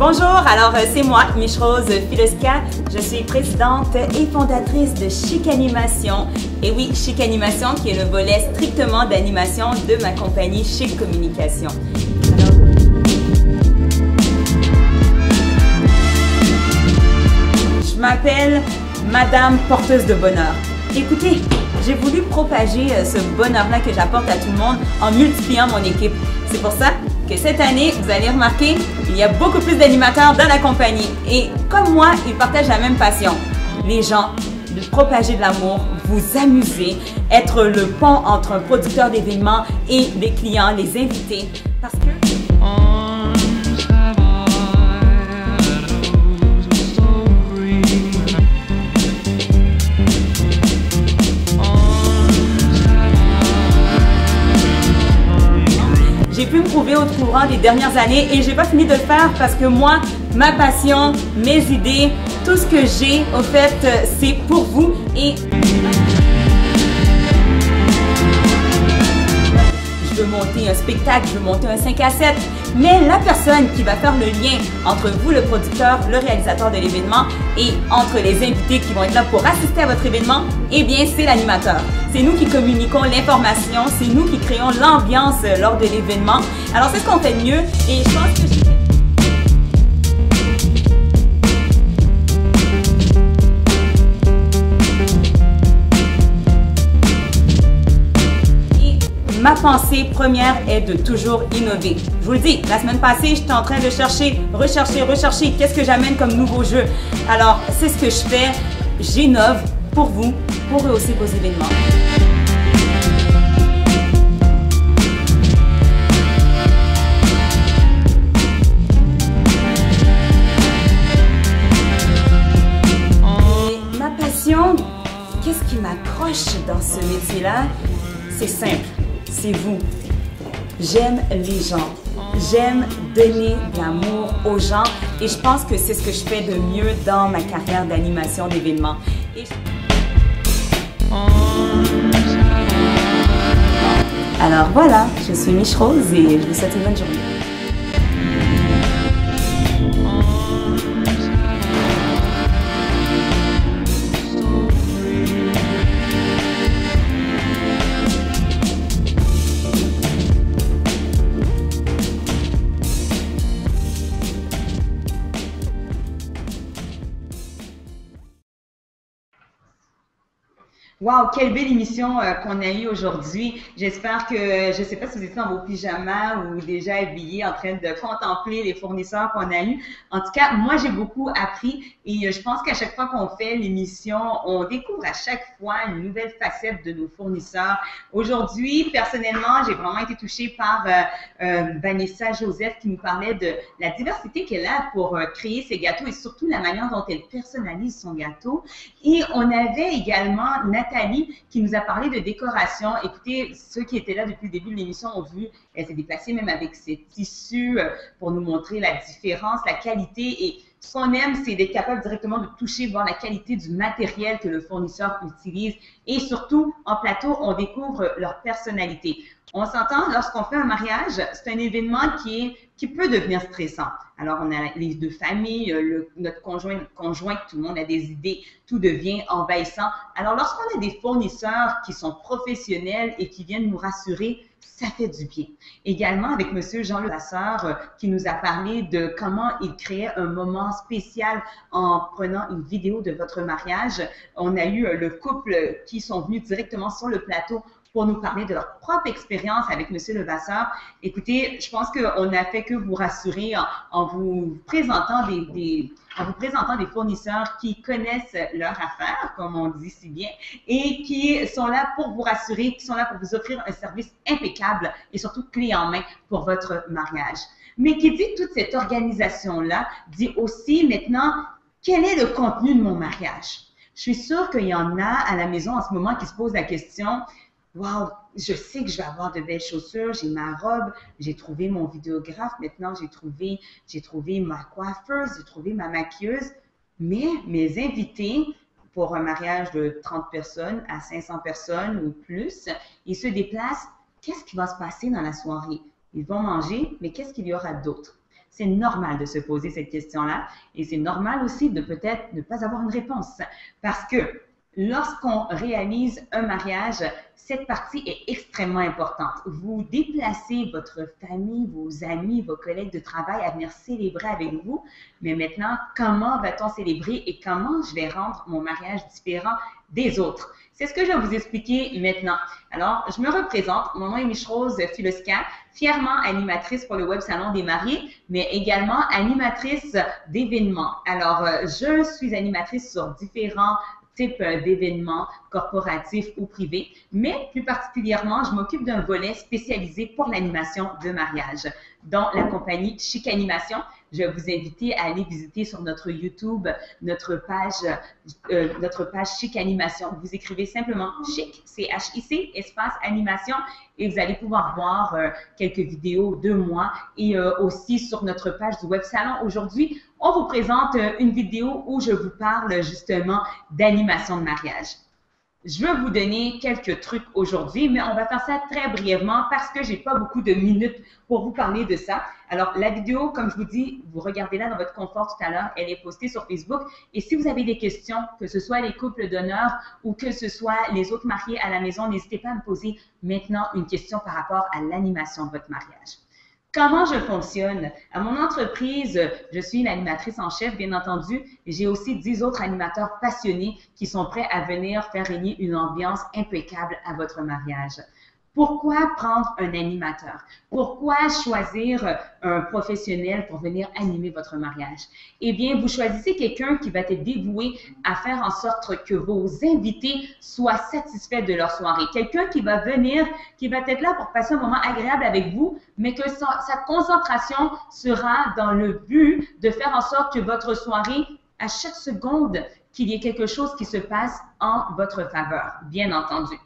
Bonjour, alors c'est moi, Miche-Rose Filoska. Je suis présidente et fondatrice de Chic Animation. Et oui, Chic Animation qui est le volet strictement d'animation de ma compagnie Chic Communication. Je m'appelle Madame Porteuse de Bonheur. Écoutez, j'ai voulu propager ce bonheur-là que j'apporte à tout le monde en multipliant mon équipe. C'est pour ça que cette année, vous allez remarquer, il y a beaucoup plus d'animateurs dans la compagnie. Et comme moi, ils partagent la même passion. Les gens, de propager de l'amour, vous amuser, être le pont entre un producteur d'événements et les clients, les invités. Parce que... J'ai pu me prouver au courant des dernières années et j'ai pas fini de le faire parce que moi, ma passion, mes idées, tout ce que j'ai, au fait, c'est pour vous et je veux monter un spectacle, je veux monter un 5 à 7, mais la personne qui va faire le lien entre vous, le producteur, le réalisateur de l'événement et entre les invités qui vont être là pour assister à votre événement, eh bien, c'est l'animateur. C'est nous qui communiquons l'information, c'est nous qui créons l'ambiance lors de l'événement. Alors, c'est ce qu'on fait de mieux et je pense que ma pensée première est de toujours innover. Je vous le dis, la semaine passée, j'étais en train de chercher, rechercher, qu'est-ce que j'amène comme nouveau jeu. Alors, c'est ce que je fais. J'innove pour vous, pour rehausser vos événements. Et ma passion, qu'est-ce qui m'accroche dans ce métier-là? C'est simple. C'est vous. J'aime les gens. J'aime donner de l'amour aux gens et je pense que c'est ce que je fais de mieux dans ma carrière d'animation d'événements. Alors voilà, je suis Miche-Rose et je vous souhaite une bonne journée. Wow, quelle belle émission qu'on a eue aujourd'hui. J'espère que, je ne sais pas si vous étiez dans vos pyjamas ou déjà habillés en train de contempler les fournisseurs qu'on a eus. En tout cas, moi, j'ai beaucoup appris et je pense qu'à chaque fois qu'on fait l'émission, on découvre à chaque fois une nouvelle facette de nos fournisseurs. Aujourd'hui, personnellement, j'ai vraiment été touchée par Vanessa Joseph qui nous parlait de la diversité qu'elle a pour créer ses gâteaux et surtout la manière dont elle personnalise son gâteau. Et on avait également Nathalie qui nous a parlé de décoration. Écoutez, ceux qui étaient là depuis le début de l'émission ont vu, elle s'est déplacée même avec ses tissus pour nous montrer la différence, la qualité. Et ce qu'on aime, c'est d'être capable directement de toucher, voir la qualité du matériel que le fournisseur utilise. Et surtout, en plateau, on découvre leur personnalité. On s'entend, lorsqu'on fait un mariage, c'est un événement qui peut devenir stressant. Alors, on a les deux familles, notre conjoint, tout le monde a des idées, tout devient envahissant. Alors, lorsqu'on a des fournisseurs qui sont professionnels et qui viennent nous rassurer, ça fait du bien. Également avec M. Jean Levasseur qui nous a parlé de comment il créait un moment spécial en prenant une vidéo de votre mariage. On a eu le couple qui sont venus directement sur le plateau pour nous parler de leur propre expérience avec M. Levasseur. Écoutez, je pense qu'on n'a fait que vous rassurer en vous présentant des fournisseurs qui connaissent leur affaire, comme on dit si bien, et qui sont là pour vous rassurer, qui sont là pour vous offrir un service impeccable et surtout clé en main pour votre mariage. Mais qui dit toute cette organisation-là, dit aussi maintenant, quel est le contenu de mon mariage? Je suis sûre qu'il y en a à la maison en ce moment qui se posent la question, wow, je sais que je vais avoir de belles chaussures, j'ai ma robe, j'ai trouvé mon vidéographe, maintenant j'ai trouvé ma coiffeuse, j'ai trouvé ma maquilleuse, mais mes invités pour un mariage de 30 personnes à 500 personnes ou plus, ils se déplacent, qu'est-ce qui va se passer dans la soirée? Ils vont manger, mais qu'est-ce qu'il y aura d'autre? C'est normal de se poser cette question-là et c'est normal aussi de peut-être ne pas avoir une réponse parce que lorsqu'on réalise un mariage, cette partie est extrêmement importante. Vous déplacez votre famille, vos amis, vos collègues de travail à venir célébrer avec vous, mais maintenant, comment va-t-on célébrer et comment je vais rendre mon mariage différent des autres? C'est ce que je vais vous expliquer maintenant. Alors, je me représente. Mon nom est Miche-Rose Filoska, fièrement animatrice pour le Web Salon des mariés, mais également animatrice d'événements. Alors, je suis animatrice sur différents type d'événements corporatifs ou privés, mais plus particulièrement, je m'occupe d'un volet spécialisé pour l'animation de mariage, dont la compagnie Chic Animation. Je vais vous inviter à aller visiter sur notre YouTube notre page Chic Animation. Vous écrivez simplement Chic, C-H-I-C, espace animation, et vous allez pouvoir voir quelques vidéos de moi et aussi sur notre page du Web Salon. Aujourd'hui, on vous présente une vidéo où je vous parle justement d'animation de mariage. Je vais vous donner quelques trucs aujourd'hui, mais on va faire ça très brièvement parce que j'ai pas beaucoup de minutes pour vous parler de ça. Alors, la vidéo, comme je vous dis, vous regardez-la dans votre confort tout à l'heure, elle est postée sur Facebook. Et si vous avez des questions, que ce soit les couples d'honneur ou que ce soit les autres mariés à la maison, n'hésitez pas à me poser maintenant une question par rapport à l'animation de votre mariage. Comment je fonctionne? À mon entreprise, je suis l'animatrice en chef, bien entendu, et j'ai aussi 10 autres animateurs passionnés qui sont prêts à venir faire régner une ambiance impeccable à votre mariage. Pourquoi prendre un animateur? Pourquoi choisir un professionnel pour venir animer votre mariage? Eh bien, vous choisissez quelqu'un qui va être dévoué à faire en sorte que vos invités soient satisfaits de leur soirée. Quelqu'un qui va venir, qui va être là pour passer un moment agréable avec vous, mais que sa concentration sera dans le but de faire en sorte que votre soirée, à chaque seconde, qu'il y ait quelque chose qui se passe en votre faveur, bien entendu.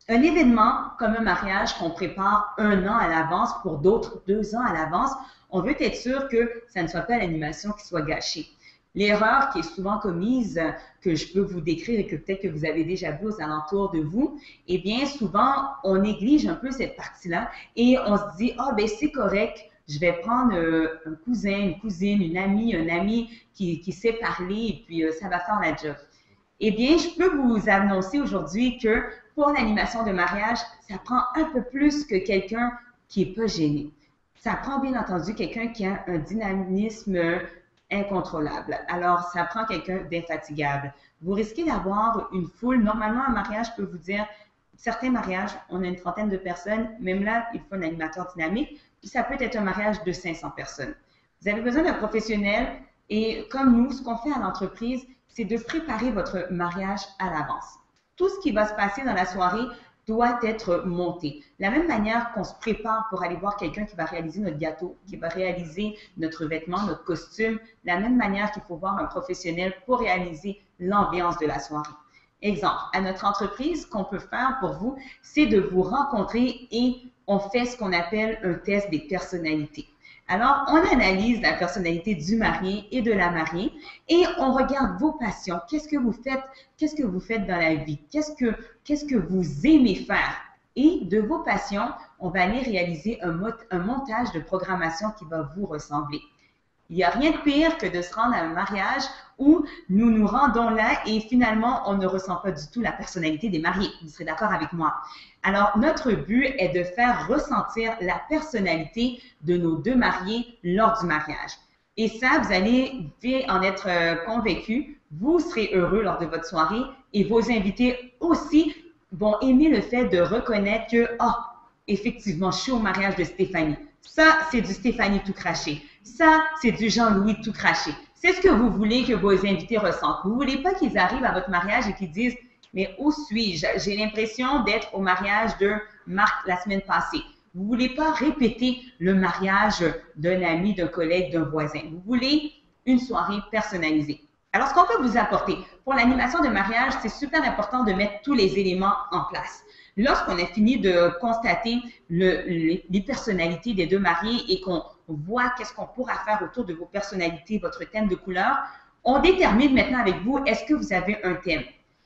Un événement comme un mariage qu'on prépare 1 an à l'avance, pour d'autres 2 ans à l'avance, on veut être sûr que ça ne soit pas l'animation qui soit gâchée. L'erreur qui est souvent commise, que je peux vous décrire et que peut-être que vous avez déjà vu aux alentours de vous, eh bien souvent, on néglige un peu cette partie-là et on se dit « Ah, ben c'est correct, je vais prendre un cousin, une cousine, une amie, un ami qui sait parler et puis ça va faire la job. » Eh bien, je peux vous annoncer aujourd'hui que pour l'animation de mariage, ça prend un peu plus que quelqu'un qui n'est pas gêné. Ça prend bien entendu quelqu'un qui a un dynamisme incontrôlable. Alors, ça prend quelqu'un d'infatigable. Vous risquez d'avoir une foule. Normalement, un mariage, je peux vous dire, certains mariages, on a une trentaine de personnes. Même là, il faut un animateur dynamique. Puis ça peut être un mariage de 500 personnes. Vous avez besoin d'un professionnel et comme nous, ce qu'on fait à l'entreprise, c'est de préparer votre mariage à l'avance. Tout ce qui va se passer dans la soirée doit être monté. De la même manière qu'on se prépare pour aller voir quelqu'un qui va réaliser notre gâteau, qui va réaliser notre vêtement, notre costume, de la même manière qu'il faut voir un professionnel pour réaliser l'ambiance de la soirée. Exemple, à notre entreprise, ce qu'on peut faire pour vous, c'est de vous rencontrer et on fait ce qu'on appelle un test des personnalités. Alors, on analyse la personnalité du marié et de la mariée et on regarde vos passions. Qu'est-ce que vous faites? Qu'est-ce que vous faites dans la vie? Qu'est-ce que vous aimez faire? Et de vos passions, on va aller réaliser un montage de programmation qui va vous ressembler. Il n'y a rien de pire que de se rendre à un mariage où nous nous rendons là et finalement, on ne ressent pas du tout la personnalité des mariés. Vous serez d'accord avec moi? Alors, notre but est de faire ressentir la personnalité de nos 2 mariés lors du mariage. Et ça, vous allez en être convaincu, vous serez heureux lors de votre soirée et vos invités aussi vont aimer le fait de reconnaître que, ah, effectivement, je suis au mariage de Stéphanie. Ça, c'est du Stéphanie tout craché. Ça, c'est du Jean-Louis tout craché. C'est ce que vous voulez que vos invités ressentent. Vous ne voulez pas qu'ils arrivent à votre mariage et qu'ils disent « Mais où suis-je? J'ai l'impression d'être au mariage de Marc la semaine passée. » Vous ne voulez pas répéter le mariage d'un ami, d'un collègue, d'un voisin. Vous voulez une soirée personnalisée. Alors, ce qu'on peut vous apporter pour l'animation de mariage, c'est super important de mettre tous les éléments en place. Lorsqu'on a fini de constater les personnalités des 2 mariés et qu'on voit qu'est-ce qu'on pourra faire autour de vos personnalités, votre thème de couleur, on détermine maintenant avec vous, est-ce que vous avez un thème?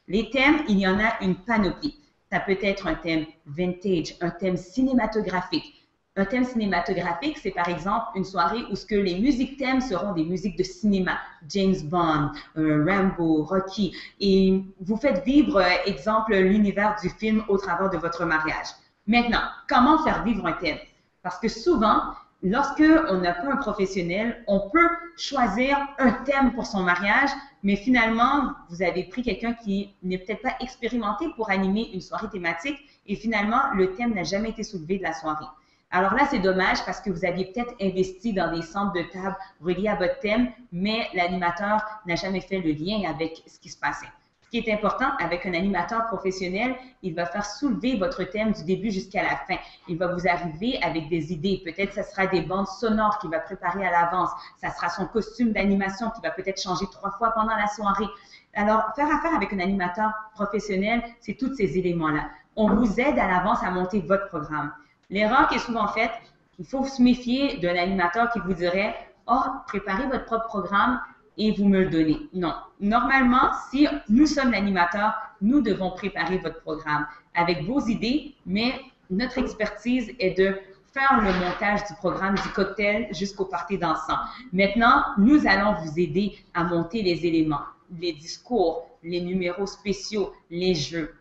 Les thèmes, il y en a une panoplie. Ça peut être un thème vintage, un thème cinématographique. Un thème cinématographique, c'est par exemple une soirée où ce que les musiques thèmes seront des musiques de cinéma, James Bond, Rambo, Rocky, et vous faites vivre, exemple, l'univers du film au travers de votre mariage. Maintenant, comment faire vivre un thème? Parce que souvent, lorsque on n'a pas un professionnel, on peut choisir un thème pour son mariage, mais finalement, vous avez pris quelqu'un qui n'est peut-être pas expérimenté pour animer une soirée thématique et finalement, le thème n'a jamais été soulevé de la soirée. Alors là, c'est dommage parce que vous aviez peut-être investi dans des centres de table reliés à votre thème, mais l'animateur n'a jamais fait le lien avec ce qui se passait. Ce qui est important avec un animateur professionnel, il va faire soulever votre thème du début jusqu'à la fin. Il va vous arriver avec des idées. Peut-être que ce sera des bandes sonores qu'il va préparer à l'avance. Ça sera son costume d'animation qui va peut-être changer 3 fois pendant la soirée. Alors, faire affaire avec un animateur professionnel, c'est tous ces éléments-là. On vous aide à l'avance à monter votre programme. L'erreur qui est souvent faite, il faut se méfier d'un animateur qui vous dirait « Oh, préparez votre propre programme et vous me le donnez. » Non. Normalement, si nous sommes l'animateur, nous devons préparer votre programme avec vos idées, mais notre expertise est de faire le montage du programme du cocktail jusqu'au party dansant. Maintenant, nous allons vous aider à monter les éléments, les discours, les numéros spéciaux, les jeux.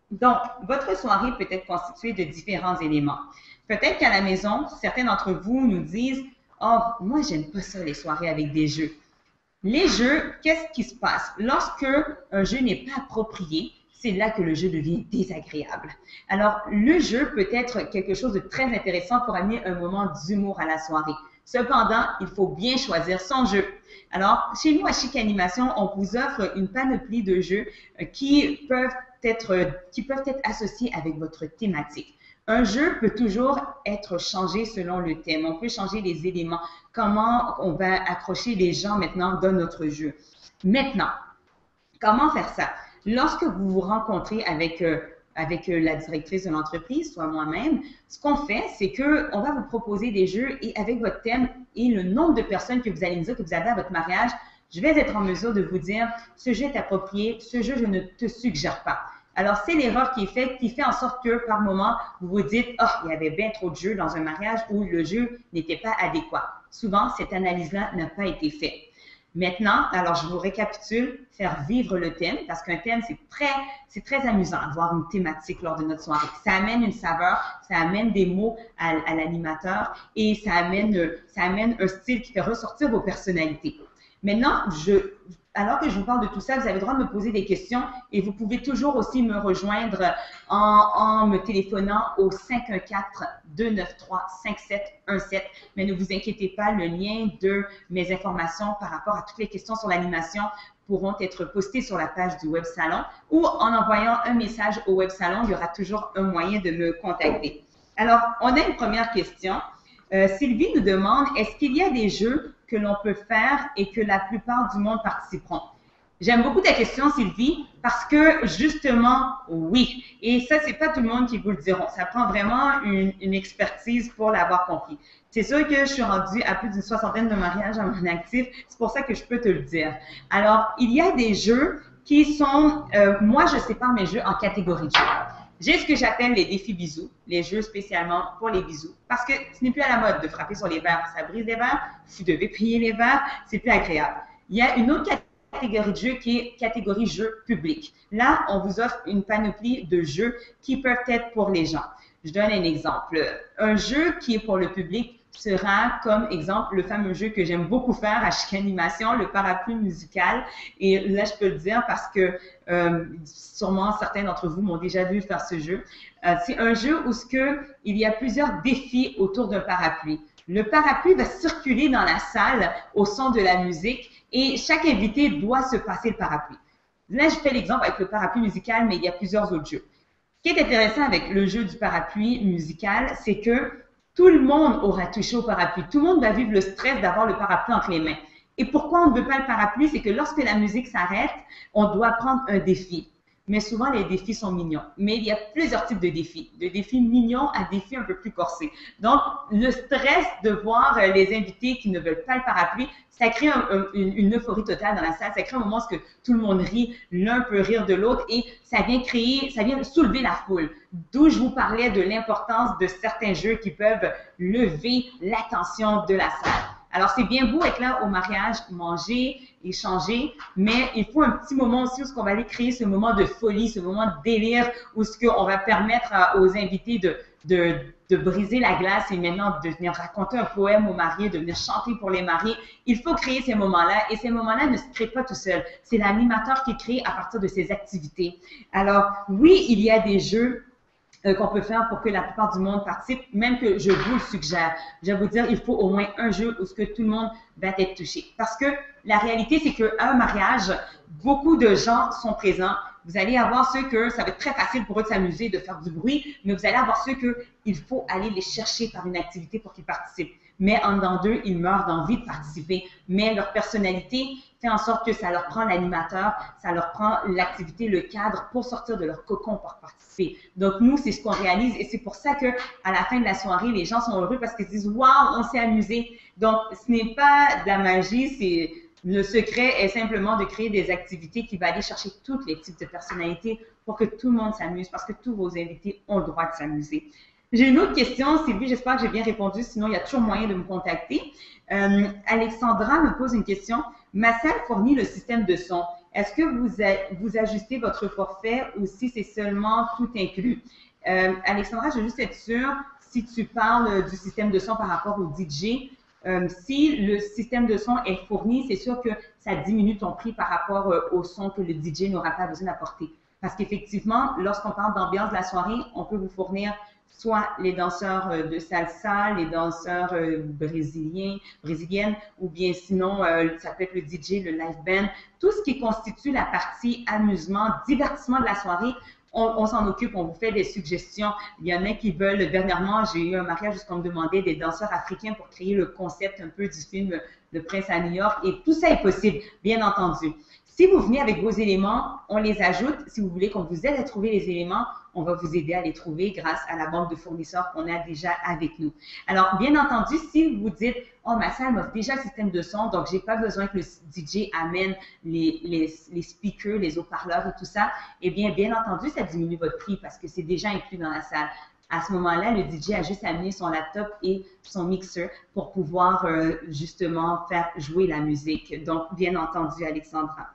Donc, votre soirée peut être constituée de différents éléments. Peut-être qu'à la maison, certains d'entre vous nous disent « Oh, moi, j'aime pas ça, les soirées avec des jeux. » Les jeux, qu'est-ce qui se passe? Lorsque un jeu n'est pas approprié, c'est là que le jeu devient désagréable. Alors, le jeu peut être quelque chose de très intéressant pour amener un moment d'humour à la soirée. Cependant, il faut bien choisir son jeu. Alors, chez nous, à Chic Animation, on vous offre une panoplie de jeux qui peuvent être associés avec votre thématique. Un jeu peut toujours être changé selon le thème. On peut changer les éléments, comment on va accrocher les gens maintenant dans notre jeu. Maintenant, comment faire ça? Lorsque vous vous rencontrez avec la directrice de l'entreprise, soit moi-même, ce qu'on fait, c'est qu'on va vous proposer des jeux et avec votre thème et le nombre de personnes que vous allez nous dire que vous avez à votre mariage, je vais être en mesure de vous dire, ce jeu est approprié, ce jeu, je ne te suggère pas. Alors, c'est l'erreur qui est faite, qui fait en sorte que, par moment, vous vous dites « Ah, il y avait bien trop de jeux dans un mariage où le jeu n'était pas adéquat. » Souvent, cette analyse-là n'a pas été faite. Maintenant, alors je vous récapitule, faire vivre le thème, parce qu'un thème, c'est très amusant d'avoir une thématique lors de notre soirée. Ça amène une saveur, ça amène des mots à l'animateur et ça amène un style qui fait ressortir vos personnalités. Maintenant, alors que je vous parle de tout ça, vous avez le droit de me poser des questions et vous pouvez toujours aussi me rejoindre en me téléphonant au 514-293-5717. Mais ne vous inquiétez pas, le lien de mes informations par rapport à toutes les questions sur l'animation pourront être postées sur la page du Web Salon ou en envoyant un message au Web Salon, il y aura toujours un moyen de me contacter. Alors, on a une première question. Sylvie nous demande, est-ce qu'il y a des jeux que l'on peut faire et que la plupart du monde participeront? J'aime beaucoup ta question, Sylvie, parce que justement, oui. Et ça, c'est pas tout le monde qui vous le diront. Ça prend vraiment une expertise pour l'avoir compris. C'est sûr que je suis rendue à plus d'une 60aine de mariages à mon actif. C'est pour ça que je peux te le dire. Alors, il y a des jeux qui sont, moi, je sépare mes jeux en catégories de jeux. J'ai ce que j'appelle les défis bisous, les jeux spécialement pour les bisous, parce que ce n'est plus à la mode de frapper sur les verres, ça brise les verres, vous devez plier les verres, c'est plus agréable. Il y a une autre catégorie de jeux qui est catégorie jeux publics. Là, on vous offre une panoplie de jeux qui peuvent être pour les gens. Je donne un exemple. Un jeu qui est pour le public sera comme exemple le fameux jeu que j'aime beaucoup faire à Chic Animation, le parapluie musical. Et là, je peux le dire parce que sûrement certains d'entre vous m'ont déjà vu faire ce jeu. C'est un jeu où il y a plusieurs défis autour d'un parapluie. Le parapluie va circuler dans la salle au son de la musique et chaque invité doit se passer le parapluie. Là, je fais l'exemple avec le parapluie musical, mais il y a plusieurs autres jeux. Ce qui est intéressant avec le jeu du parapluie musical, c'est que tout le monde aura touché au parapluie. Tout le monde va vivre le stress d'avoir le parapluie entre les mains. Et pourquoi on ne veut pas le parapluie? C'est que lorsque la musique s'arrête, on doit prendre un défi. mais souvent les défis sont mignons. Mais il y a plusieurs types de défis mignons à défis un peu plus corsés. Donc, le stress de voir les invités qui ne veulent pas le parapluie, ça crée une euphorie totale dans la salle. Ça crée un moment où tout le monde rit, l'un peut rire de l'autre et ça vient soulever la foule. D'où je vous parlais de l'importance de certains jeux qui peuvent lever l'attention de la salle. Alors, c'est bien beau être là au mariage, manger, échanger, mais il faut un petit moment aussi où on va aller créer ce moment de folie, ce moment de délire, où on va permettre aux invités de briser la glace et maintenant de venir raconter un poème aux mariés, de venir chanter pour les mariés. Il faut créer ces moments-là et ces moments-là ne se créent pas tout seul. C'est l'animateur qui crée à partir de ses activités. Alors, oui, il y a des jeux qu'on peut faire pour que la plupart du monde participe, même que je vous le suggère. Je vais vous dire, il faut au moins un jeu où ce que tout le monde va être touché. Parce que la réalité, c'est qu'à un mariage, beaucoup de gens sont présents. Vous allez avoir ceux que ça va être très facile pour eux de s'amuser, de faire du bruit, mais vous allez avoir ceux que il faut aller les chercher par une activité pour qu'ils participent. Mais en dedans d'eux, ils meurent d'envie de participer. Mais leur personnalité fait en sorte que ça leur prend l'animateur, ça leur prend l'activité, le cadre pour sortir de leur cocon pour participer. Donc nous, c'est ce qu'on réalise et c'est pour ça que à la fin de la soirée, les gens sont heureux parce qu'ils se disent « Waouh, on s'est amusé ». Donc, ce n'est pas de la magie, c'est le secret est simplement de créer des activités qui vont aller chercher tous les types de personnalités pour que tout le monde s'amuse parce que tous vos invités ont le droit de s'amuser. J'ai une autre question, Sylvie, j'espère que j'ai bien répondu, sinon il y a toujours moyen de me contacter. Alexandra me pose une question. Ma salle fournit le système de son. Est-ce que vous ajustez votre forfait ou si c'est seulement tout inclus? Alexandra, je veux juste être sûre si tu parles du système de son par rapport au DJ. Si le système de son est fourni, c'est sûr que ça diminue ton prix par rapport au son que le DJ n'aura pas besoin d'apporter. Parce qu'effectivement, lorsqu'on parle d'ambiance de la soirée, on peut vous fournir soit les danseurs de salsa, les danseurs brésiliennes, ou bien sinon, ça peut être le DJ, le live band, tout ce qui constitue la partie amusement, divertissement de la soirée, on s'en occupe, on vous fait des suggestions. Il y en a qui veulent, dernièrement, j'ai eu un mariage où on me demandait des danseurs africains pour créer le concept un peu du film Le Prince à New York, et tout ça est possible, bien entendu. Si vous venez avec vos éléments, on les ajoute. Si vous voulez qu'on vous aide à trouver les éléments, on va vous aider à les trouver grâce à la banque de fournisseurs qu'on a déjà avec nous. Alors, bien entendu, si vous dites « Oh, ma salle m'offre déjà le système de son, donc j'ai pas besoin que le DJ amène les speakers, les haut-parleurs et tout ça », eh bien entendu, ça diminue votre prix parce que c'est déjà inclus dans la salle. À ce moment-là, le DJ a juste amené son laptop et son mixeur pour pouvoir justement faire jouer la musique. Donc, bien entendu, Alexandra.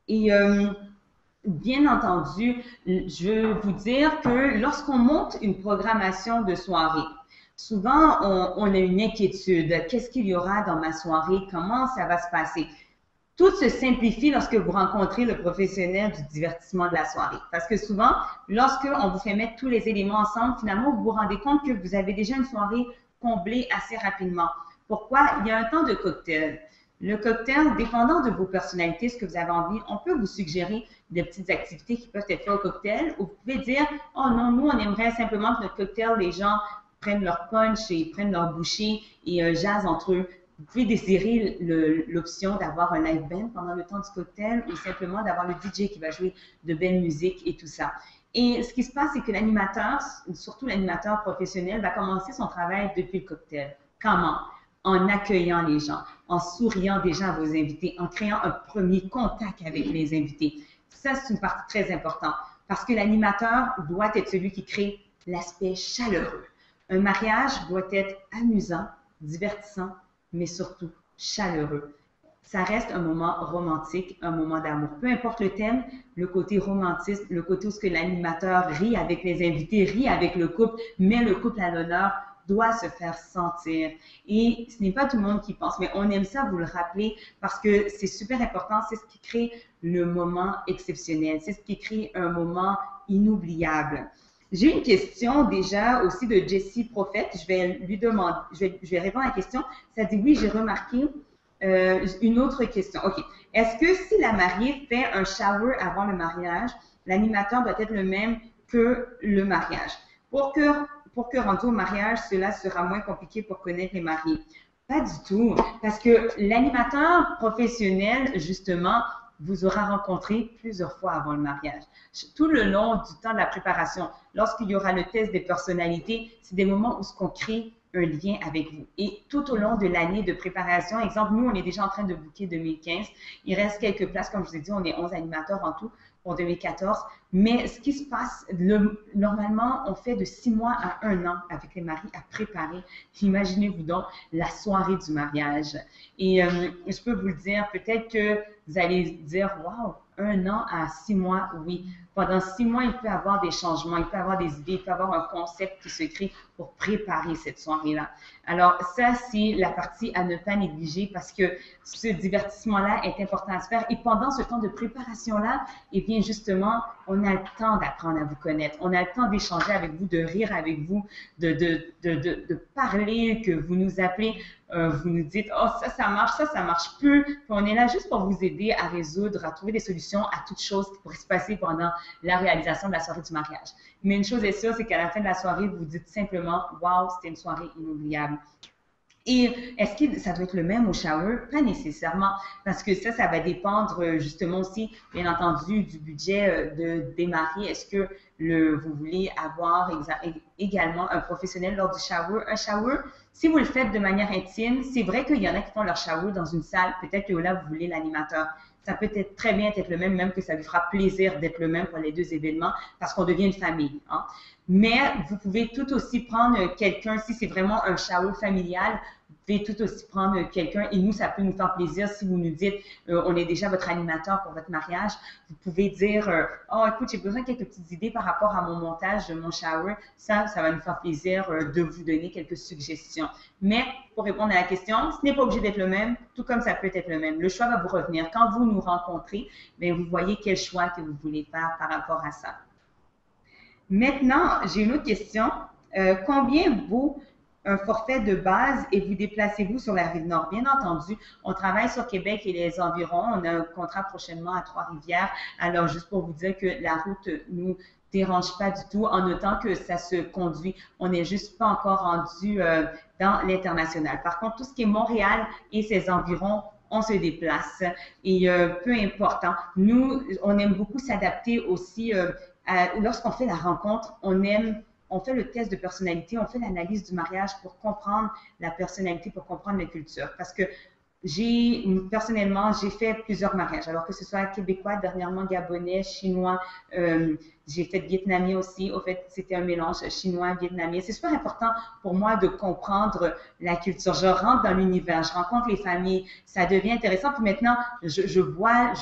Et bien entendu, je veux vous dire que lorsqu'on monte une programmation de soirée, souvent on a une inquiétude. Qu'est-ce qu'il y aura dans ma soirée? Comment ça va se passer? Tout se simplifie lorsque vous rencontrez le professionnel du divertissement de la soirée. Parce que souvent, lorsqu'on vous fait mettre tous les éléments ensemble, finalement, vous vous rendez compte que vous avez déjà une soirée comblée assez rapidement. Pourquoi? Il y a un temps de cocktail. Le cocktail, dépendant de vos personnalités, ce que vous avez envie, on peut vous suggérer des petites activités qui peuvent être faites au cocktail ou vous pouvez dire « Oh non, nous, on aimerait simplement que notre cocktail, les gens prennent leur punch et prennent leur bouchée et jasent entre eux. » Vous pouvez désirer l'option d'avoir un live band pendant le temps du cocktail ou simplement d'avoir le DJ qui va jouer de belle musique et tout ça. Et ce qui se passe, c'est que l'animateur, surtout l'animateur professionnel, va commencer son travail depuis le cocktail. Comment? En accueillant les gens, en souriant déjà à vos invités, en créant un premier contact avec les invités. Ça, c'est une partie très importante parce que l'animateur doit être celui qui crée l'aspect chaleureux. Un mariage doit être amusant, divertissant, mais surtout chaleureux. Ça reste un moment romantique, un moment d'amour. Peu importe le thème, le côté romantique, le côté où ce que l'animateur rit avec les invités, rit avec le couple, met le couple à l'honneur, doit se faire sentir. Et ce n'est pas tout le monde qui pense, mais on aime ça vous le rappeler parce que c'est super important. C'est ce qui crée le moment exceptionnel. C'est ce qui crée un moment inoubliable. J'ai une question déjà aussi de Jessie Prophète. Je vais lui demander, je vais répondre à la question. Ça dit oui, j'ai remarqué. Une autre question. OK. Est-ce que si la mariée fait un shower avant le mariage, l'animateur doit être le même que le mariage? Pour que rendu au mariage, cela sera moins compliqué pour connaître les mariés. Pas du tout. Parce que l'animateur professionnel, justement, vous aura rencontré plusieurs fois avant le mariage. Tout le long du temps de la préparation, lorsqu'il y aura le test des personnalités, c'est des moments où ce qu'on crée un lien avec vous. Et tout au long de l'année de préparation, exemple, nous, on est déjà en train de booker 2015. Il reste quelques places, comme je vous ai dit, on est 11 animateurs en tout pour 2014. Mais ce qui se passe, normalement, on fait de 6 mois à 1 an avec les maris à préparer. Imaginez-vous donc la soirée du mariage. Et je peux vous le dire, peut-être que vous allez dire, wow, 1 an à 6 mois, oui. Pendant 6 mois, il peut y avoir des changements, il peut y avoir des idées, il peut y avoir un concept qui se crée pour préparer cette soirée-là. Alors, ça, c'est la partie à ne pas négliger parce que ce divertissement-là est important à se faire. Et pendant ce temps de préparation-là, eh bien, justement, on a le temps d'apprendre à vous connaître. On a le temps d'échanger avec vous, de rire avec vous, de parler, que vous nous appelez. Vous nous dites, oh, ça marche plus. Puis on est là juste pour vous aider à résoudre, à trouver des solutions à toutes choses qui pourraient se passer pendant la réalisation de la soirée du mariage. Mais une chose est sûre, c'est qu'à la fin de la soirée, vous dites simplement, wow, c'était une soirée inoubliable. Et est-ce que ça doit être le même au shower? Pas nécessairement, parce que ça va dépendre justement aussi, bien entendu, du budget des mariés. Est-ce que vous voulez avoir également un professionnel lors du shower? Un shower, si vous le faites de manière intime, c'est vrai qu'il y en a qui font leur shower dans une salle. Peut-être que là, vous voulez l'animateur. Ça peut être très bien être le même que ça lui fera plaisir d'être le même pour les deux événements parce qu'on devient une famille. Hein? Mais vous pouvez tout aussi prendre quelqu'un, si c'est vraiment un shower familial, vous pouvez tout aussi prendre quelqu'un et nous, ça peut nous faire plaisir si vous nous dites, on est déjà votre animateur pour votre mariage, vous pouvez dire, oh écoute, j'ai besoin de quelques petites idées par rapport à mon montage de mon shower, ça va nous faire plaisir de vous donner quelques suggestions. Mais pour répondre à la question, ce n'est pas obligé d'être le même, tout comme ça peut être le même. Le choix va vous revenir. Quand vous nous rencontrez, bien, vous voyez quel choix que vous voulez faire par rapport à ça. Maintenant, j'ai une autre question. Combien vaut un forfait de base et vous déplacez-vous sur la Rive-Nord? Bien entendu, on travaille sur Québec et les environs. On a un contrat prochainement à Trois-Rivières. Alors, juste pour vous dire que la route nous dérange pas du tout en autant que ça se conduit. On n'est juste pas encore rendu dans l'international. Par contre, tout ce qui est Montréal et ses environs, on se déplace et peu important. Nous, on aime beaucoup s'adapter aussi lorsqu'on fait la rencontre, on fait le test de personnalité, on fait l'analyse du mariage pour comprendre la personnalité, pour comprendre la culture. Parce que personnellement, j'ai fait plusieurs mariages, alors que ce soit québécois, dernièrement gabonais, chinois, j'ai fait vietnamien aussi. Au fait, c'était un mélange chinois-vietnamien. C'est super important pour moi de comprendre la culture. Je rentre dans l'univers, je rencontre les familles, ça devient intéressant. Puis maintenant, je vois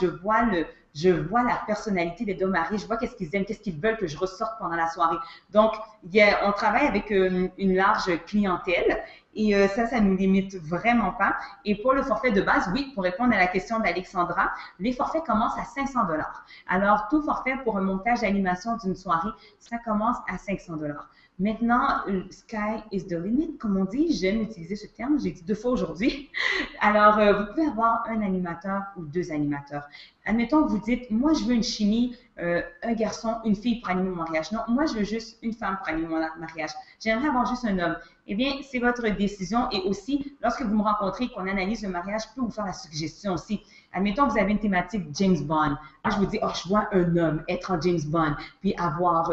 la personnalité des deux maris, je vois qu'est-ce qu'ils aiment, qu'est-ce qu'ils veulent que je ressorte pendant la soirée. Donc, on travaille avec une large clientèle et ça nous limite vraiment pas. Et pour le forfait de base, oui, pour répondre à la question d'Alexandra, les forfaits commencent à 500 $. Alors, tout forfait pour un montage d'animation d'une soirée, ça commence à 500 $. Maintenant, sky is the limit, comme on dit. J'aime utiliser ce terme, j'ai dit 2 fois aujourd'hui. Alors, vous pouvez avoir un animateur ou 2 animateurs. Admettons que vous dites, moi, je veux une chimie, un garçon, une fille pour animer mon mariage. Non, moi, je veux juste une femme pour animer mon mariage. J'aimerais avoir juste un homme. Eh bien, c'est votre décision. Et aussi, lorsque vous me rencontrez et qu'on analyse le mariage, je peux vous faire la suggestion aussi. Admettons que vous avez une thématique James Bond. Moi, je vous dis, oh, je vois un homme être en James Bond, puis avoir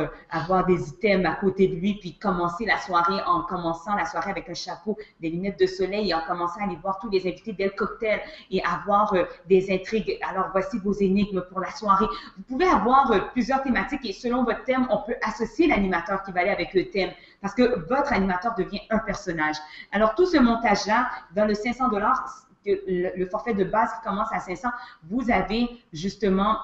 des items à côté de lui, puis commencer la soirée en commençant la soirée avec un chapeau, des lunettes de soleil et en commençant à aller voir tous les invités dès le cocktail et avoir des intrigues. Alors, voici vos énigmes pour la soirée. Vous pouvez avoir plusieurs thématiques et selon votre thème, on peut associer l'animateur qui va aller avec le thème parce que votre animateur devient un personnage. Alors, tout ce montage-là, dans le 500 $, le forfait de base qui commence à 500, vous avez justement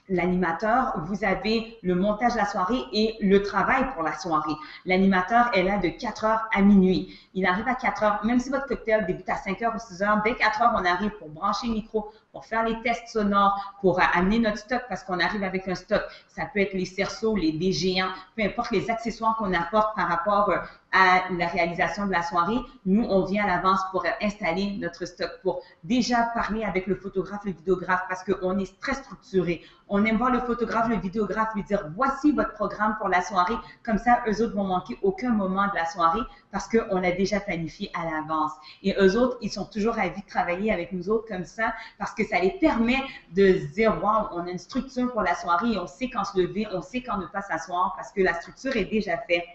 l'animateur, vous avez le montage de la soirée et le travail pour la soirée. L'animateur est là de 4 heures à minuit. Il arrive à 4 heures, même si votre cocktail débute à 5 heures ou 6 heures, dès 4 heures, on arrive pour brancher le micro, pour faire les tests sonores, pour amener notre stock parce qu'on arrive avec un stock. Ça peut être les cerceaux, des géants, peu importe les accessoires qu'on apporte par rapport à la réalisation de la soirée. Nous, on vient à l'avance pour installer notre stock, pour déjà parler avec le photographe, le vidéographe parce qu'on est très structuré. On aime voir le photographe, le vidéographe lui dire « Voici votre programme pour la soirée ». Comme ça, eux autres vont manquer aucun moment de la soirée parce qu'on l'a déjà planifié à l'avance. Et eux autres, ils sont toujours ravis de travailler avec nous autres comme ça parce que que ça les permet de se dire, wow, on a une structure pour la soirée et on sait quand se lever, on sait quand ne pas s'asseoir parce que la structure est déjà faite.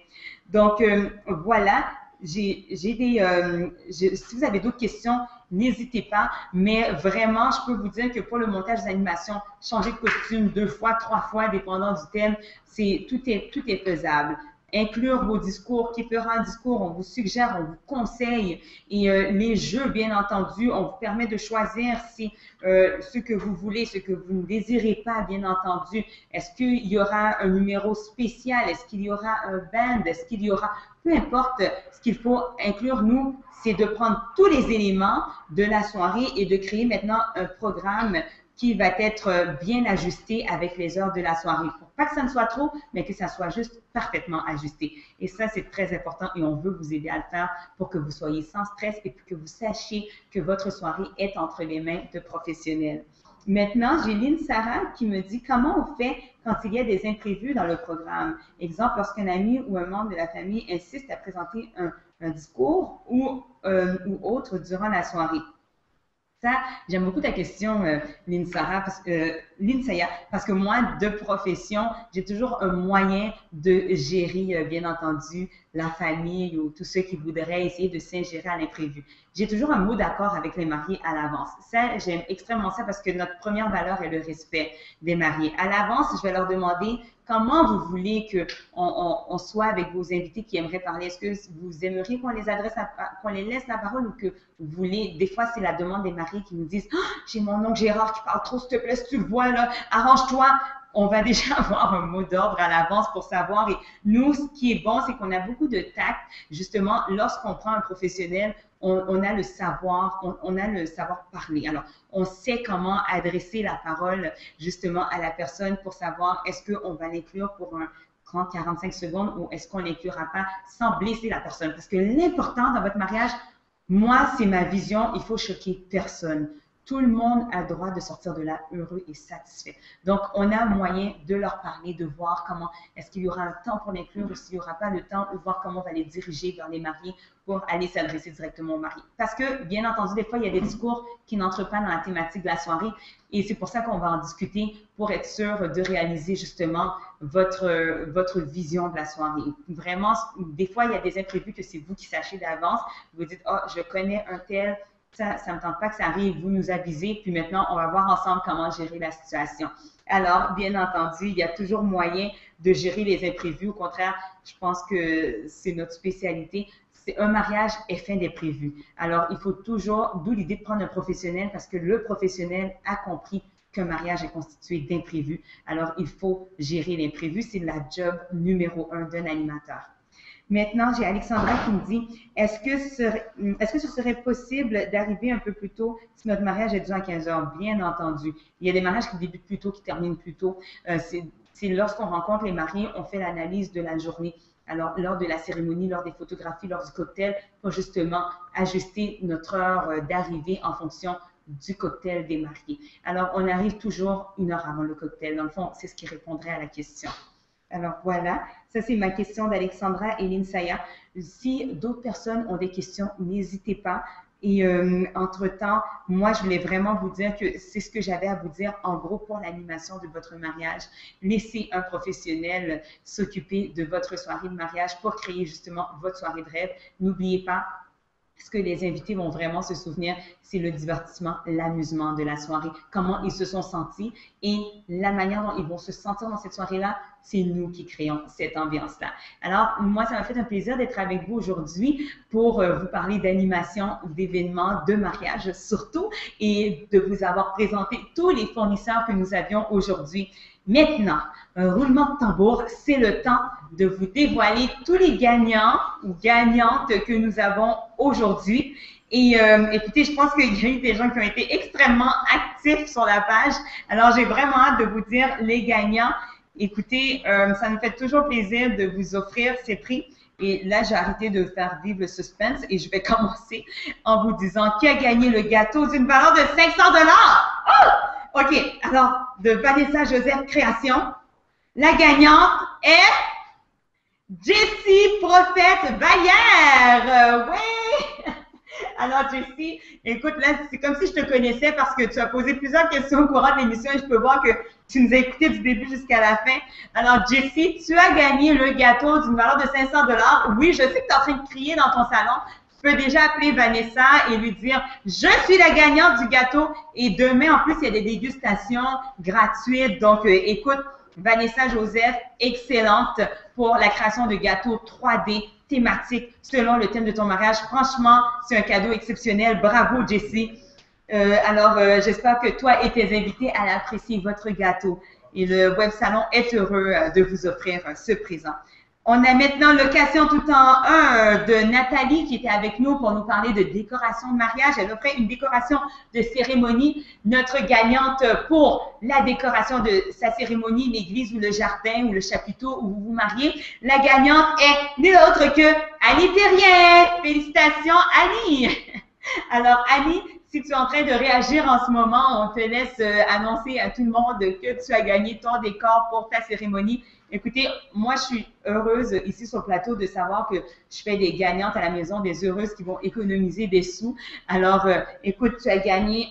Donc, voilà. Si vous avez d'autres questions, n'hésitez pas, mais vraiment, je peux vous dire que pour le montage des animations, changer de costume 2 fois, 3 fois, dépendant du thème, tout est faisable. Inclure vos discours, différents discours, on vous suggère, on vous conseille. Et les jeux, bien entendu, on vous permet de choisir ce que vous voulez, ce que vous ne désirez pas, bien entendu. Est-ce qu'il y aura un numéro spécial? Est-ce qu'il y aura un band? Est-ce qu'il y aura... Peu importe, ce qu'il faut inclure, nous, c'est de prendre tous les éléments de la soirée et de créer maintenant un programme qui va être bien ajusté avec les heures de la soirée. Pour pas que ça ne soit trop, mais que ça soit juste parfaitement ajusté. Et ça, c'est très important et on veut vous aider à le faire pour que vous soyez sans stress et que vous sachiez que votre soirée est entre les mains de professionnels. Maintenant, j'ai Lynn Sarah qui me dit comment on fait quand il y a des imprévus dans le programme. Exemple, lorsqu'un ami ou un membre de la famille insiste à présenter un discours ou autre durant la soirée. Ça, j'aime beaucoup ta question, Lynn Saya, parce que moi, de profession, j'ai toujours un moyen de gérer, bien entendu, la famille ou tous ceux qui voudraient essayer de s'ingérer à l'imprévu. J'ai toujours un mot d'accord avec les mariés à l'avance. Ça, j'aime extrêmement ça parce que notre première valeur est le respect des mariés. À l'avance, je vais leur demander comment vous voulez qu'on soit avec vos invités qui aimeraient parler. Est-ce que vous aimeriez qu'on les laisse la parole ou que vous voulez, des fois, c'est la demande des mariés qui nous disent oh, « J'ai mon oncle Gérard qui parle trop, s'il te plaît, si tu le vois, là, arrange-toi. » On va déjà avoir un mot d'ordre à l'avance pour savoir. Et nous, ce qui est bon, c'est qu'on a beaucoup de tact. Justement, lorsqu'on prend un professionnel, on a le savoir, on a le savoir parler. Alors, on sait comment adresser la parole justement à la personne pour savoir est-ce qu'on va l'inclure pour un 30-45 secondes ou est-ce qu'on ne l'inclura pas sans blesser la personne. Parce que l'important dans votre mariage, moi, c'est ma vision, il faut choquer personne. Tout le monde a le droit de sortir de là heureux et satisfait. Donc, on a moyen de leur parler, de voir comment, est-ce qu'il y aura un temps pour l'inclure ou s'il n'y aura pas le temps, ou voir comment on va les diriger vers les mariés pour aller s'adresser directement aux mariés. Parce que, bien entendu, des fois, il y a des discours qui n'entrent pas dans la thématique de la soirée et c'est pour ça qu'on va en discuter pour être sûr de réaliser justement votre vision de la soirée. Vraiment, des fois, il y a des imprévus que c'est vous qui sachez d'avance. Vous dites, oh, je connais un tel, ça ne me tente pas que ça arrive, vous nous avisez, puis maintenant, on va voir ensemble comment gérer la situation. Alors, bien entendu, il y a toujours moyen de gérer les imprévus. Au contraire, je pense que c'est notre spécialité. Un mariage est fait d'imprévus. Alors, il faut toujours, d'où l'idée de prendre un professionnel, parce que le professionnel a compris qu'un mariage est constitué d'imprévus. Alors, il faut gérer l'imprévu. C'est la job numéro 1 d'un animateur. Maintenant, j'ai Alexandra qui me dit, est-ce que ce serait possible d'arriver un peu plus tôt si notre mariage est dû à 15 heures? Bien entendu. Il y a des mariages qui débutent plus tôt, qui terminent plus tôt. C'est lorsqu'on rencontre les mariés, on fait l'analyse de la journée. Alors, lors de la cérémonie, lors des photographies, lors du cocktail, pour justement ajuster notre heure d'arrivée en fonction du cocktail des mariés. Alors, on arrive toujours 1 heure avant le cocktail. Dans le fond, c'est ce qui répondrait à la question. Alors voilà, ça c'est ma question d'Alexandra et Lynn Saya. Si d'autres personnes ont des questions, n'hésitez pas. Et entre-temps, moi, je voulais vraiment vous dire que c'est ce que j'avais à vous dire en gros pour l'animation de votre mariage. Laissez un professionnel s'occuper de votre soirée de mariage pour créer justement votre soirée de rêve. N'oubliez pas, ce que les invités vont vraiment se souvenir, c'est le divertissement, l'amusement de la soirée, comment ils se sont sentis et la manière dont ils vont se sentir dans cette soirée-là, c'est nous qui créons cette ambiance-là. Alors, moi, ça m'a fait un plaisir d'être avec vous aujourd'hui pour vous parler d'animation, d'événements, de mariage surtout et de vous avoir présenté tous les fournisseurs que nous avions aujourd'hui. Maintenant, un roulement de tambour, c'est le temps de vous dévoiler tous les gagnants ou gagnantes que nous avons aujourd'hui. Et écoutez, je pense qu'il y a eu des gens qui ont été extrêmement actifs sur la page. Alors, j'ai vraiment hâte de vous dire les gagnants. Écoutez, ça me fait toujours plaisir de vous offrir ces prix. Et là, j'ai arrêté de faire vivre le suspense et je vais commencer en vous disant qui a gagné le gâteau d'une valeur de 500 $. Oh! OK, alors, de Vanessa Joseph Création, la gagnante est Jessie Prophète Vallière. Oui! Alors, Jessie, écoute, là, c'est comme si je te connaissais parce que tu as posé plusieurs questions au courant de l'émission et je peux voir que tu nous as écoutés du début jusqu'à la fin. Alors, Jessie, tu as gagné le gâteau d'une valeur de 500 $. Oui, je sais que tu es en train de crier dans ton salon. Tu peux déjà appeler Vanessa et lui dire « Je suis la gagnante du gâteau » et demain, en plus, il y a des dégustations gratuites. Donc, écoute, Vanessa Joseph, excellente pour la création de gâteaux 3D thématiques selon le thème de ton mariage. Franchement, c'est un cadeau exceptionnel. Bravo, Jessie. Alors, j'espère que toi et tes invités allez apprécier votre gâteau. Et le Web Salon est heureux de vous offrir ce présent. On a maintenant l'occasion tout en un de Nathalie qui était avec nous pour nous parler de décoration de mariage. Elle offrait une décoration de cérémonie. Notre gagnante pour la décoration de sa cérémonie, l'église ou le jardin ou le chapiteau où vous vous mariez. La gagnante est nulle autre que Annie Thérien. Félicitations, Annie! Alors, Annie, si tu es en train de réagir en ce moment, on te laisse annoncer à tout le monde que tu as gagné ton décor pour ta cérémonie. Écoutez, moi, je suis heureuse ici sur le plateau de savoir que je fais des gagnantes à la maison, des heureuses qui vont économiser des sous. Alors, écoute, tu as gagné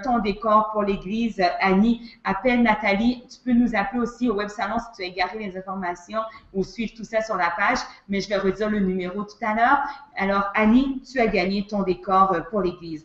ton décor pour l'église. Annie, appelle Nathalie. Tu peux nous appeler aussi au Web Salon si tu as égaré les informations ou suivre tout ça sur la page, mais je vais redire le numéro tout à l'heure. Alors, Annie, tu as gagné ton décor pour l'église.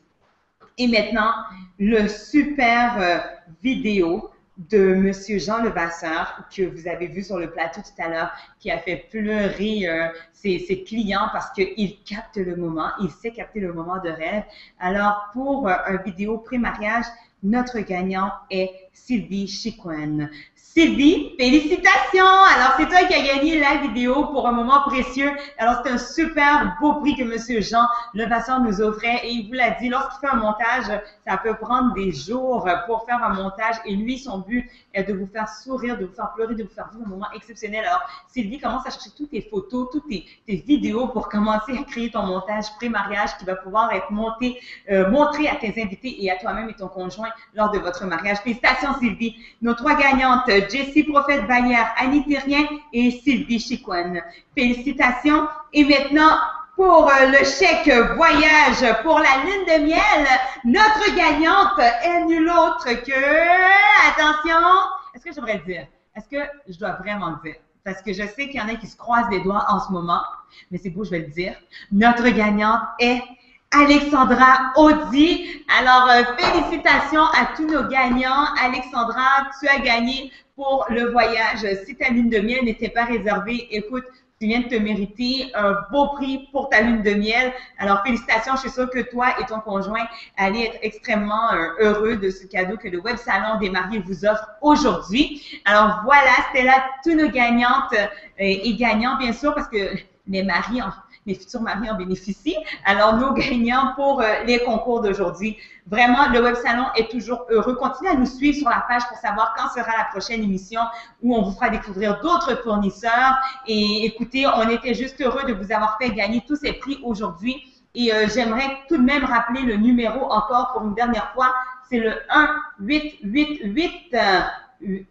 Et maintenant, le super vidéo de Monsieur Jean Levasseur, que vous avez vu sur le plateau tout à l'heure, qui a fait pleurer ses clients parce qu'il capte le moment, il sait capter le moment de rêve. Alors, pour un vidéo pré-mariage, notre gagnant est Sylvie Chicoine. Sylvie, félicitations! Alors, c'est toi qui as gagné la vidéo pour un moment précieux. Alors, c'est un super beau prix que Monsieur Jean Levasseur nous offrait. Et il vous l'a dit, lorsqu'il fait un montage, ça peut prendre des jours pour faire un montage. Et lui, son but est de vous faire sourire, de vous faire pleurer, de vous faire vivre un moment exceptionnel. Alors, Sylvie commence à chercher toutes tes photos, toutes tes vidéos pour commencer à créer ton montage pré-mariage qui va pouvoir être monté, montré à tes invités et à toi-même et ton conjoint lors de votre mariage. Félicitations, Sylvie. Nos trois gagnantes, Jessie Prophète-Vallière, Annie Thérien et Sylvie Chicoine. Félicitations. Et maintenant, pour le chèque voyage pour la lune de miel, notre gagnante est nulle autre que... Attention! Est-ce que je devrais le dire? Est-ce que je dois vraiment le dire? Parce que je sais qu'il y en a qui se croisent les doigts en ce moment, mais c'est beau, je vais le dire. Notre gagnante est Alexandra Audi. Alors, félicitations à tous nos gagnants. Alexandra, tu as gagné pour le voyage. Si ta lune de miel n'était pas réservée, écoute, tu viens de te mériter un beau prix pour ta lune de miel. Alors, félicitations. Je suis sûre que toi et ton conjoint allez être extrêmement heureux de ce cadeau que le Web Salon des mariés vous offre aujourd'hui. Alors, voilà, c'était là tous nos gagnantes et gagnants, bien sûr, parce que les maris les futurs maris en bénéficient. Alors, nos gagnants pour les concours d'aujourd'hui. Vraiment, le Web Salon est toujours heureux. Continuez à nous suivre sur la page pour savoir quand sera la prochaine émission où on vous fera découvrir d'autres fournisseurs. Et écoutez, on était juste heureux de vous avoir fait gagner tous ces prix aujourd'hui. Et j'aimerais tout de même rappeler le numéro encore pour une dernière fois. C'est le 1-888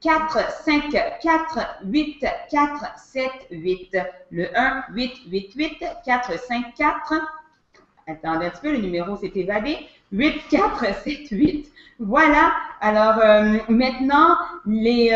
454-8478. Le 1-888-454. Attendez un petit peu, le numéro s'est évadé. 8478. Voilà. Alors, maintenant, les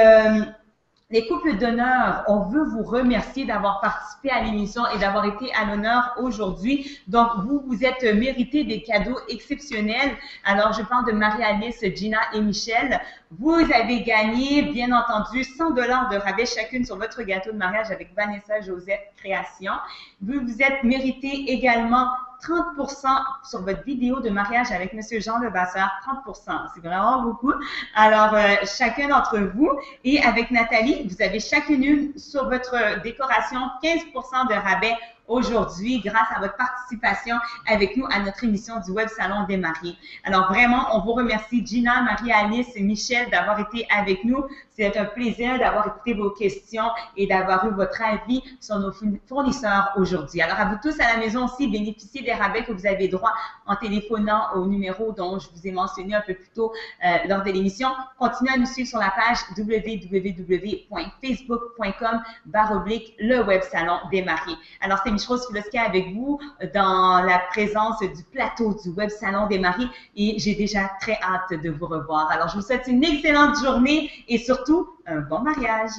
couples d'honneur, on veut vous remercier d'avoir participé à l'émission et d'avoir été à l'honneur aujourd'hui. Donc, vous êtes mérité des cadeaux exceptionnels. Alors, je parle de Marie-Alice, Gina et Michel. Vous avez gagné, bien entendu, 100 $ de rabais chacune sur votre gâteau de mariage avec Vanessa Joseph Création. Vous êtes mérité également 30% sur votre vidéo de mariage avec Monsieur Jean Levasseur. 30%, c'est vraiment beaucoup. Alors, chacun d'entre vous et avec Nathalie, vous avez chacune sur votre décoration 15% de rabais aujourd'hui grâce à votre participation avec nous à notre émission du Web Salon des mariés. Alors vraiment, on vous remercie Gina, Marie-Alice et Michel d'avoir été avec nous. C'est un plaisir d'avoir écouté vos questions et d'avoir eu votre avis sur nos fournisseurs aujourd'hui. Alors à vous tous à la maison aussi, bénéficiez des rabais que vous avez droit en téléphonant au numéro dont je vous ai mentionné un peu plus tôt lors de l'émission. Continuez à nous suivre sur la page www.facebook.com/le Web Salon des mariés. Alors c'est Micheline Rose-Filoska avec vous dans la présence du plateau du Web Salon des Maris et j'ai déjà très hâte de vous revoir. Alors, je vous souhaite une excellente journée et surtout un bon mariage.